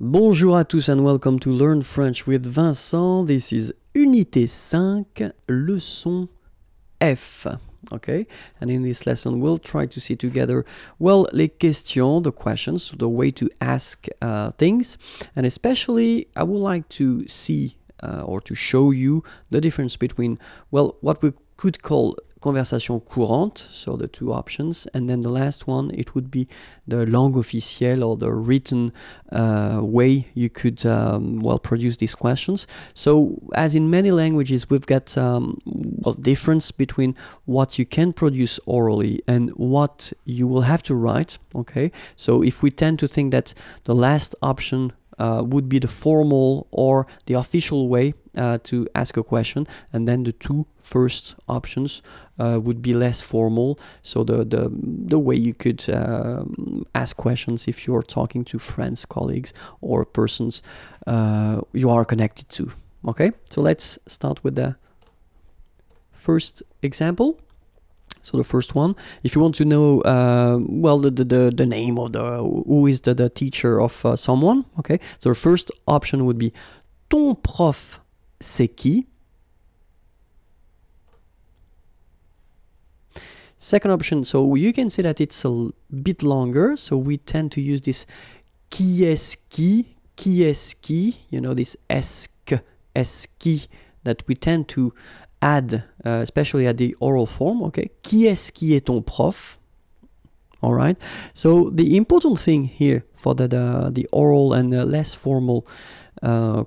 Bonjour à tous and welcome to Learn French with Vincent. This is Unité 5, leçon F. Okay, and in this lesson we'll try to see together, well, les questions, the questions, the way to ask things, and especially I would like to see or to show you the difference between, well, what we could call conversation courante, so the two options, and then the last one, it would be the langue officielle or the written way you could, well, produce these questions. So as in many languages, we've got well, difference between what you can produce orally and what you will have to write, okay? So if we tend to think that the last option would be the formal or the official way to ask a question, and then the two first options would be less formal, so the way you could ask questions if you're talking to friends, colleagues, or persons you are connected to. Okay, so let's start with the first example. So the first one, if you want to know, well, the name of who is the teacher of someone, okay? So the first option would be ton prof, c'est qui? Second option, so you can see that it's a bit longer, so we tend to use this qu'est-ce, qui, you know, this est-ce qui that we tend to add, especially at the oral form, okay? Qu'est-ce qui est ton prof? All right. So the important thing here for the oral and less formal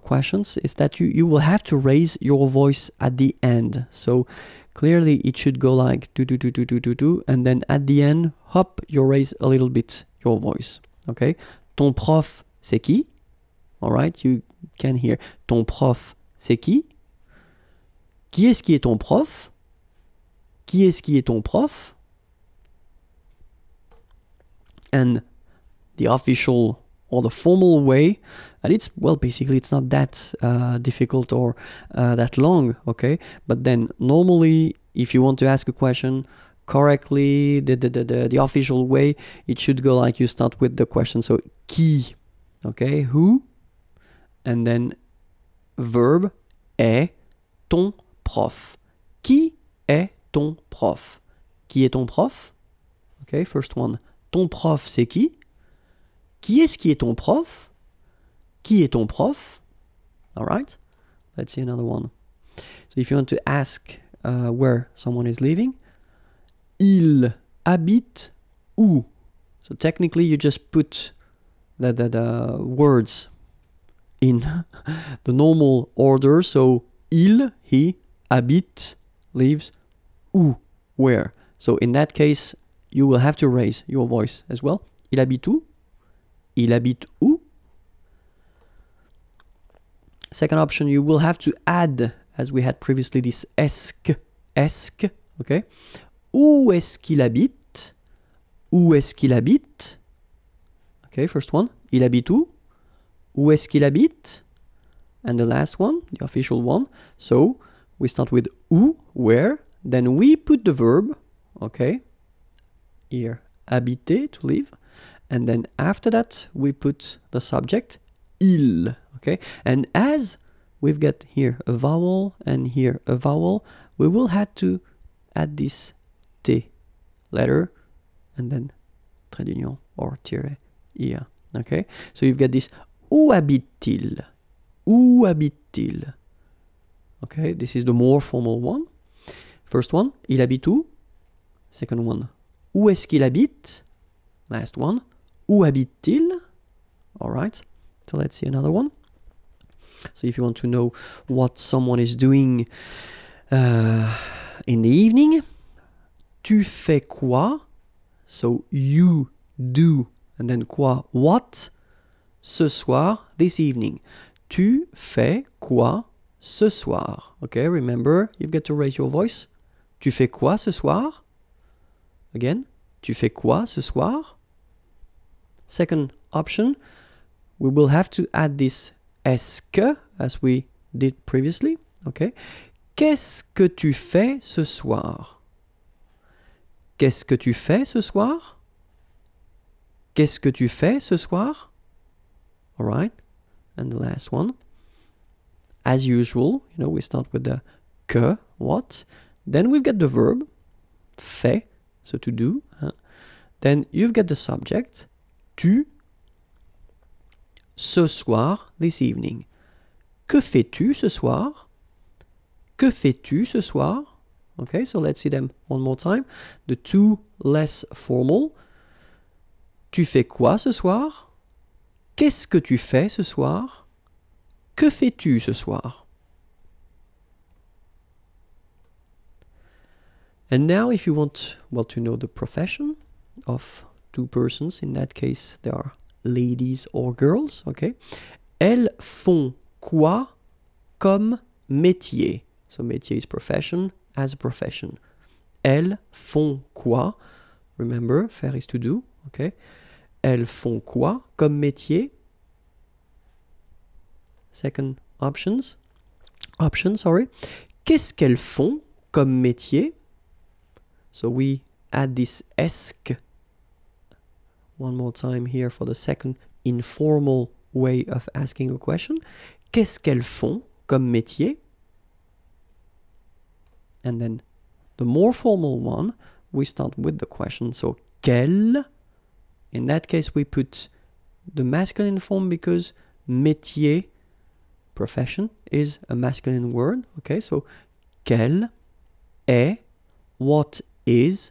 questions is that you will have to raise your voice at the end. So clearly it should go like do, and then at the end, hop, you raise a little bit your voice. Okay. Ton prof, c'est qui? All right. You can hear ton prof, c'est qui? Qui est ton prof? Qui est ton prof? And the official or the formal way, and it's, well, basically it's not that difficult or that long, okay? But then normally, if you want to ask a question correctly, the official way, it should go like you start with the question. So, qui, okay? Who? And then verb est ton prof. Qui est ton prof? Qui est ton prof? Okay, first one. Ton prof, c'est qui? Qui est ton prof? Qui est ton prof? All right. Let's see another one. So if you want to ask where someone is living, il habite où? So technically you just put the words in the normal order. So il, he, habite, lives, où, where. So in that case, you will have to raise your voice as well. Il habite où? Il habite où? Second option, you will have to add, as we had previously, this est-ce, okay? Où est-ce qu'il habite? Où est-ce qu'il habite? Okay, first one. Il habite où? Où est-ce qu'il habite? And the last one, the official one. So we start with où, where, then we put the verb, okay? Here, habiter, to live, and then after that we put the subject, il, okay? And as we've got here a vowel and here a vowel, we will have to add this T letter and then trait d'union or tiret, ir, okay? So you've got this où habite-t-il? Où habite-t-il? Okay, this is the more formal one. First one, il habite où? Second one, où est-ce qu'il habite? Last one, où habite-t-il? All right, so let's see another one. So if you want to know what someone is doing in the evening, tu fais quoi? So you do, and then quoi? What? Ce soir, this evening. Tu fais quoi ce soir? Okay, remember, you've got to raise your voice. Tu fais quoi ce soir? Again, tu fais quoi ce soir? Second option, we will have to add this est-ce que, as we did previously. Okay. Qu'est-ce que tu fais ce soir? Qu'est-ce que tu fais ce soir? Qu'est-ce que tu fais ce soir? All right. And the last one, as usual, you know, we start with the que, what. Then we've got the verb, fait, so to do. Then you've got the subject, tu, ce soir, this evening. Que fais-tu ce soir? Que fais-tu ce soir? Okay, so let's see them one more time. The two less formal. Tu fais quoi ce soir? Qu'est-ce que tu fais ce soir? Que fais-tu ce soir? And now if you want, well, to know the profession of two persons, in that case they are ladies or girls, okay? Elles font quoi comme métier? So métier is profession, as a profession. Elles font quoi? Remember, faire is to do, okay? Elles font quoi comme métier? Second option, sorry. Qu'est-ce qu'elles font comme métier? So we add this esque one more time here for the second informal way of asking a question. Qu'est-ce qu'elles font comme métier? And then the more formal one, we start with the question. So, qu'elles? In that case, we put the masculine form because métier, profession, is a masculine word. Okay, so, quel est, what is,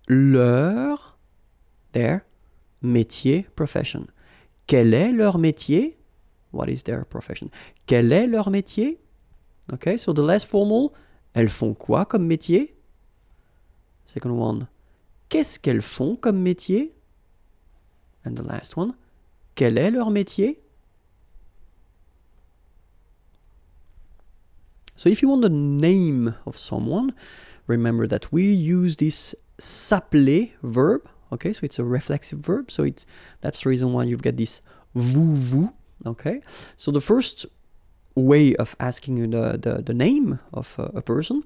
their métier, profession. Quel est leur métier? What is their profession? Quel est leur métier? Okay, so the less formal, elles font quoi comme métier? Second one, qu'est-ce qu'elles font comme métier? And the last one, quel est leur métier? So if you want the name of someone, remember that we use this s'appeler verb. Okay, so it's a reflexive verb. So that's the reason why you've got this vous. Okay, so the first way of asking the name of a person,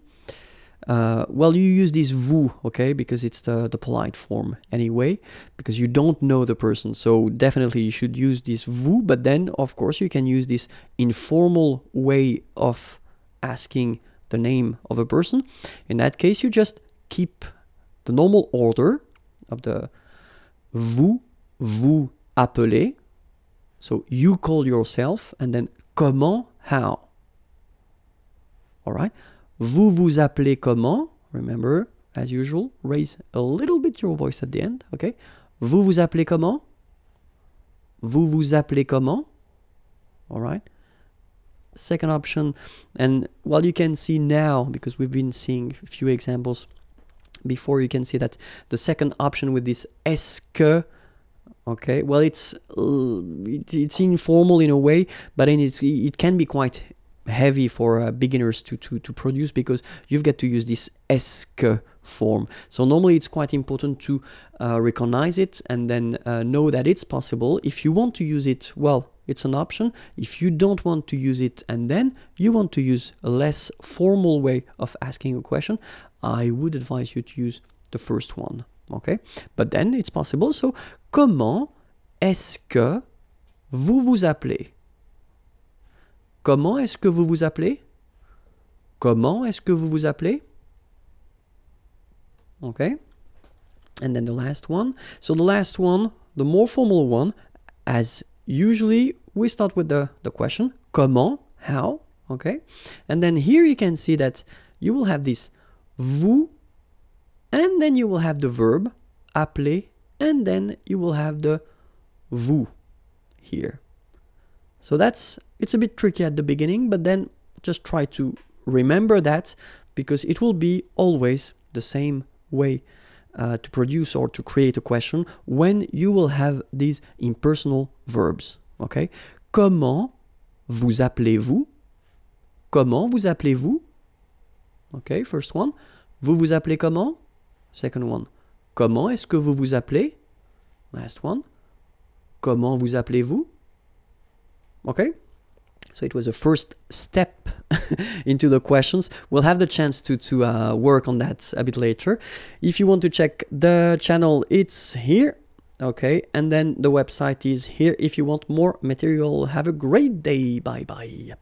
well, you use this vous, okay, because it's the polite form anyway, because you don't know the person. So definitely you should use this vous, but then of course you can use this informal way of asking the name of a person. In that case, you just keep the normal order of the vous appelez. So you call yourself, and then comment, how. All right. Vous vous appelez comment? Remember, as usual, raise a little bit your voice at the end. Okay. Vous vous appelez comment? Vous vous appelez comment? All right. Second option, and well, you can see now, because we've been seeing a few examples before, you can see that the second option with this est-ce que, okay, well, it's informal in a way, but then it can be quite heavy for beginners to produce, because you've got to use this est-ce que form. So normally it's quite important to recognize it and then know that it's possible. If you want to use it, well, it's an option. If you don't want to use it and then you want to use a less formal way of asking a question, I would advise you to use the first one. Okay, but then it's possible. So, comment est-ce que vous vous appelez? Comment est-ce que vous vous appelez? Comment est-ce que vous vous appelez? Okay, and then the last one. So the last one, the more formal one, as usually we start with the question, comment, how, okay? And then here you can see that you will have this vous, and then you will have the verb, appeler, and then you will have the vous here. So it's a bit tricky at the beginning, but then just try to remember that, because it will be always the same way to produce or to create a question when you will have these impersonal verbs. Okay? Comment vous appelez-vous? Comment vous appelez-vous? Okay, first one. Vous vous appelez comment? Second one. Comment est-ce que vous vous appelez? Last one. Comment vous appelez-vous? Okay? So it was a first step into the questions. We'll have the chance to work on that a bit later. If you want to check the channel, it's here. Okay, and then the website is here if you want more material. Have a great day. Bye bye.